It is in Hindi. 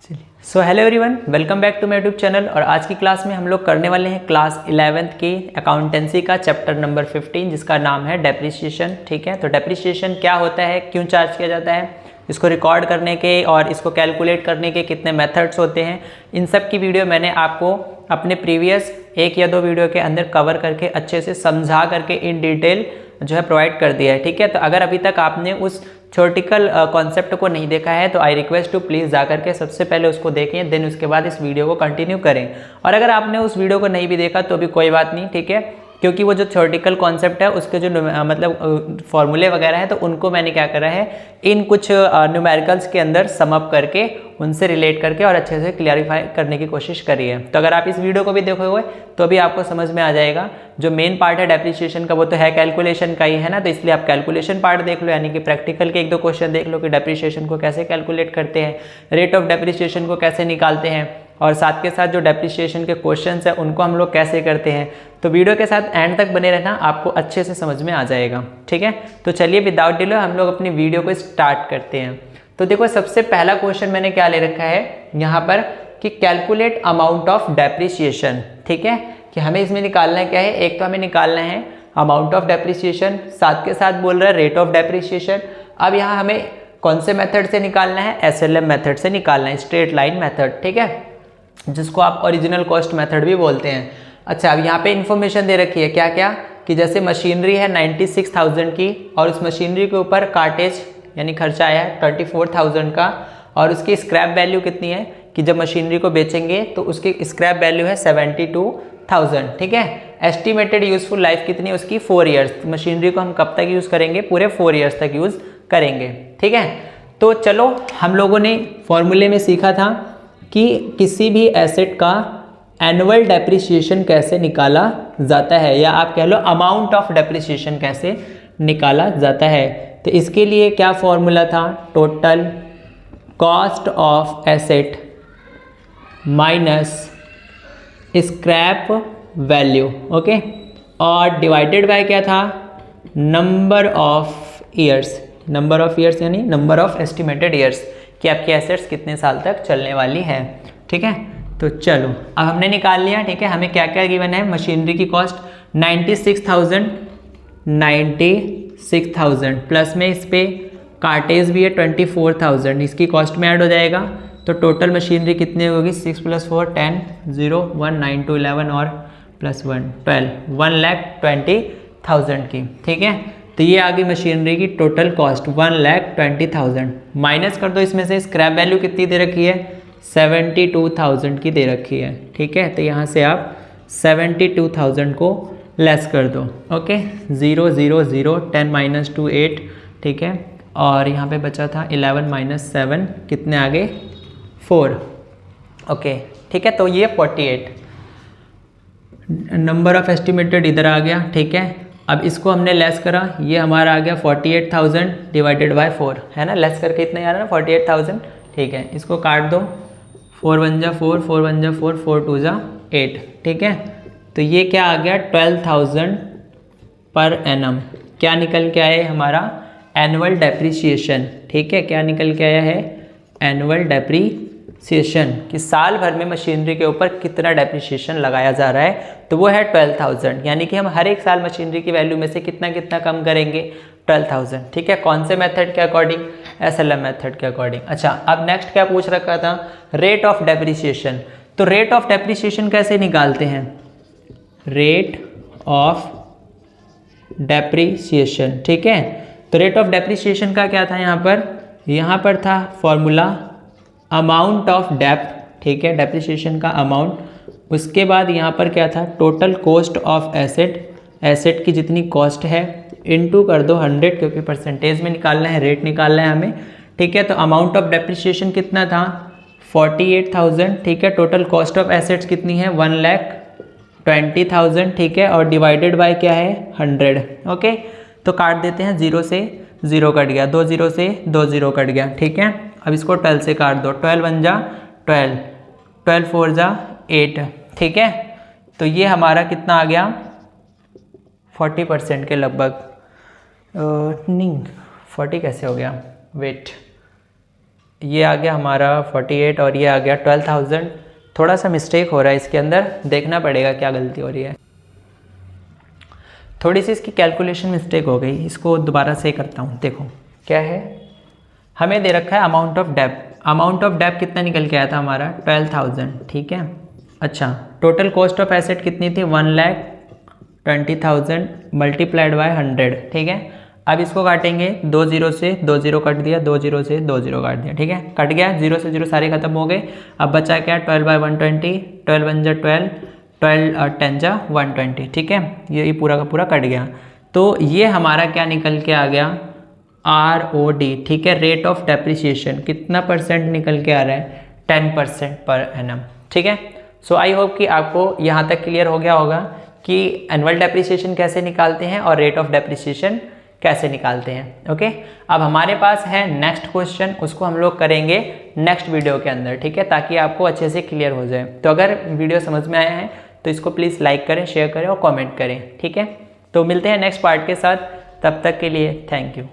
चलिए so hello everyone, welcome back to my YouTube channel. और आज की क्लास में हम लोग करने वाले हैं क्लास 11th की अकाउंटेंसी का चैप्टर नंबर 15 जिसका नाम है डेप्रिसिएशन। ठीक है, तो डेप्रिसिएशन क्या होता है, क्यों चार्ज किया जाता है, इसको रिकॉर्ड करने के और इसको कैलकुलेट करने के कितने मेथड्स होते हैं, इन सब की वीडियो मैंने आपको अपने प्रीवियस 1 या 2 वीडियो के अंदर कवर करके अच्छे से समझा करके इन डिटेल जो है प्रोवाइड कर दिया है। ठीक है, तो अगर अभी तक आपने उस थ्योरेटिकल कॉन्सेप्ट को नहीं देखा है तो आई रिक्वेस्ट टू प्लीज़ जा करके सबसे पहले उसको देखें, देन उसके बाद इस वीडियो को कंटिन्यू करें। और अगर आपने उस वीडियो को नहीं भी देखा तो भी कोई बात नहीं, ठीक है, क्योंकि वो जो थ्योरेटिकल कॉन्सेप्ट है उसके जो मतलब फॉर्मूले वगैरह है तो उनको मैंने क्या करा है इन कुछ न्यूमेरिकल्स के अंदर सम अप करके उनसे रिलेट करके और अच्छे से क्लियरिफाई करने की कोशिश करी है। तो अगर आप इस वीडियो को भी देखोगे तो भी आपको समझ में आ जाएगा। जो मेन पार्ट है डेप्रिसिएशन का वो तो है कैलकुलेशन का ही है ना, तो इसलिए आप कैलकुलेशन पार्ट देख लो, यानी कि प्रैक्टिकल के 1-2 क्वेश्चन देख लो कि डेप्रिसिएशन को कैसे कैलकुलेट करते हैं, रेट ऑफ डेप्रिसिएशन को कैसे निकालते हैं, और साथ के साथ जो डेप्रिसिएशन के क्वेश्चंस हैं उनको हम लोग कैसे करते हैं। तो वीडियो के साथ एंड तक बने रहना, आपको अच्छे से समझ में आ जाएगा। ठीक है, तो चलिए विदाउट डिले हम लोग अपनी वीडियो को स्टार्ट करते हैं। तो देखो सबसे पहला क्वेश्चन मैंने क्या ले रखा है यहाँ पर कि कैलकुलेट अमाउंट ऑफ डेप्रिसिएशन। ठीक है, कि हमें इसमें निकालना है क्या है, एक तो हमें निकालना है अमाउंट ऑफ डेप्रिसिएशन, साथ के साथ बोल रहा है रेट ऑफ डेप्रिसिएशन। अब यहाँ हमें कौन से मेथड से निकालना है, SLM मेथड से निकालना है, स्ट्रेट लाइन मेथड। ठीक है, जिसको आप ओरिजिनल कॉस्ट मेथड भी बोलते हैं। अच्छा, अब यहाँ पे इन्फॉर्मेशन दे रखी है क्या क्या, कि जैसे मशीनरी है 96,000 की और उस मशीनरी के ऊपर कार्टेज यानी खर्चा आया है 24,000 का, और उसकी स्क्रैप वैल्यू कितनी है कि जब मशीनरी को बेचेंगे तो उसकी स्क्रैप वैल्यू है 72,000। ठीक है, एस्टिमेटेड यूजफुल लाइफ कितनी है उसकी 4 ईयर्स। मशीनरी को हम कब तक यूज़ करेंगे, पूरे 4 ईयर्स तक यूज़ करेंगे। ठीक है, तो चलो हम लोगों ने फॉर्मूले में सीखा था कि किसी भी एसेट का एनुअल डेप्रिसिएशन कैसे निकाला जाता है, या आप कह लो अमाउंट ऑफ डेप्रिसिएशन कैसे निकाला जाता है। तो इसके लिए क्या फॉर्मूला था, total cost of asset minus scrap value, okay, और डिवाइडेड बाय क्या था, number of years. Number of years यानी नंबर ऑफ एस्टिमेटेड ईयर्स कि आपकी एसेट्स कितने साल तक चलने वाली है। ठीक है, तो चलो अब हमने निकाल लिया। ठीक है, हमें क्या क्या गिवन है, मशीनरी की कॉस्ट 96,000 प्लस में इस पे कार्टेज भी है 24,000, इसकी कॉस्ट में ऐड हो जाएगा। तो टोटल मशीनरी कितनी होगी, 6 + 4 10 0 1 9 2 11 और +1 12 1,20,000 की। ठीक है, तो ये आ गई मशीनरी की टोटल कॉस्ट 1,20,000। माइनस कर दो इसमें से स्क्रैप वैल्यू कितनी दे रखी है, 72,000 की दे रखी है। ठीक है, तो यहाँ से आप 72,000 को लेस कर दो। ओके, 0 0 0 10 - 2 8। ठीक है, और यहाँ पे बचा था 11 - 7 कितने आ गए, 4। ओके, ठीक है, तो ये 48 नंबर ऑफ एस्टिमेटेड इधर आ गया। ठीक है, अब इसको हमने लेस करा, ये हमारा आ गया 48,000 डिवाइडेड बाय 4, है ना, लेस करके इतना ही आ रहा है ना 48,000। ठीक है, इसको काट दो, 4 × 1 = 4 4 × 1 = 4 4 × 2 = 8। ठीक है, तो ये क्या आ गया 12,000 पर एनम। क्या निकल के आया हमारा, एनुअल डेप्रिसिएशन। ठीक है, क्या निकल के आया है, एनुअल डेप्रिसिएशन, कि साल भर में मशीनरी के ऊपर कितना डेप्रिसिएशन लगाया जा रहा है, तो वो है 12,000। यानी कि हम हर एक साल मशीनरी की वैल्यू में से कितना कितना कम करेंगे, 12,000। ठीक है, कौन से मेथड के अकॉर्डिंग, SLM मेथड के अकॉर्डिंग। अच्छा, अब नेक्स्ट क्या पूछ रखा था, रेट ऑफ डेप्रिसिएशन। तो रेट ऑफ डेप्रिसिएशन कैसे निकालते हैं, रेट ऑफ डेप्रिसिएशन। ठीक है, तो रेट ऑफ डेप्रिसिएशन का क्या था यहाँ पर था फॉर्मूला अमाउंट ऑफ डेप्ट। ठीक है, डेप्रिसिएशन का अमाउंट, उसके बाद यहाँ पर क्या था, total cost of asset, asset की जितनी कॉस्ट है इनटू कर दो 100, क्योंकि परसेंटेज में निकालना है, रेट निकालना है हमें। ठीक है, तो अमाउंट ऑफ डेप्रिसिएशन कितना था, 48,000। ठीक है, टोटल कॉस्ट ऑफ एसेट्स कितनी है, 1,20,000। ठीक है, और डिवाइडेड बाय क्या है, 100। ओके, तो काट देते हैं, 0 से 0 कट गया, 2 0 से 2 0 कट गया। ठीक है, अब इसको 12 से काट दो, 12 × 1 = 12 12 × 4 = 8। ठीक है, तो ये हमारा कितना आ गया, 40% के लगभग, नहीं 40 कैसे हो गया, वेट ये आ गया हमारा 48 और ये आ गया 12,000। थोड़ा सा मिस्टेक हो रहा है इसके अंदर, देखना पड़ेगा क्या गलती हो रही है। थोड़ी सी इसकी कैलकुलेशन मिस्टेक हो गई, इसको दोबारा से करता हूँ। देखो क्या है, हमें दे रखा है अमाउंट ऑफ डेब्ट। अमाउंट ऑफ डेब्ट कितना निकल के आया था हमारा 12,000, ठीक है। अच्छा, टोटल कॉस्ट ऑफ एसेट कितनी थी 1,20,000 मल्टीप्लाइड बाय 100, ठीक है। अब इसको काटेंगे, 2 जीरो से 2 जीरो कट दिया, 2 जीरो से 2 जीरो काट दिया, ठीक है, कट गया, 0 से 0 सारे खत्म हो गए। अब बचा क्या 12 बाय 120, 12 1 जा 12, 12 10 जा 120, ठीक है। ये पूरा का पूरा कट गया। तो ये हमारा क्या निकल के आ गया ROD, ठीक है। रेट ऑफ डेप्रिसिएशन कितना परसेंट निकल के आ रहा है 10% पर एनम, ठीक है। सो आई होप कि आपको यहाँ तक क्लियर हो गया होगा कि एनुअल डेप्रिसिएशन कैसे निकालते हैं और रेट ऑफ डेप्रिसिएशन कैसे निकालते हैं। ओके, अब हमारे पास है नेक्स्ट क्वेश्चन, उसको हम लोग करेंगे नेक्स्ट वीडियो के अंदर, ठीक है, ताकि आपको अच्छे से क्लियर हो जाए। तो अगर वीडियो समझ में आया है तो इसको प्लीज़ लाइक करें, शेयर करें और कमेंट करें, ठीक है। तो मिलते हैं नेक्स्ट पार्ट के साथ, तब तक के लिए थैंक यू।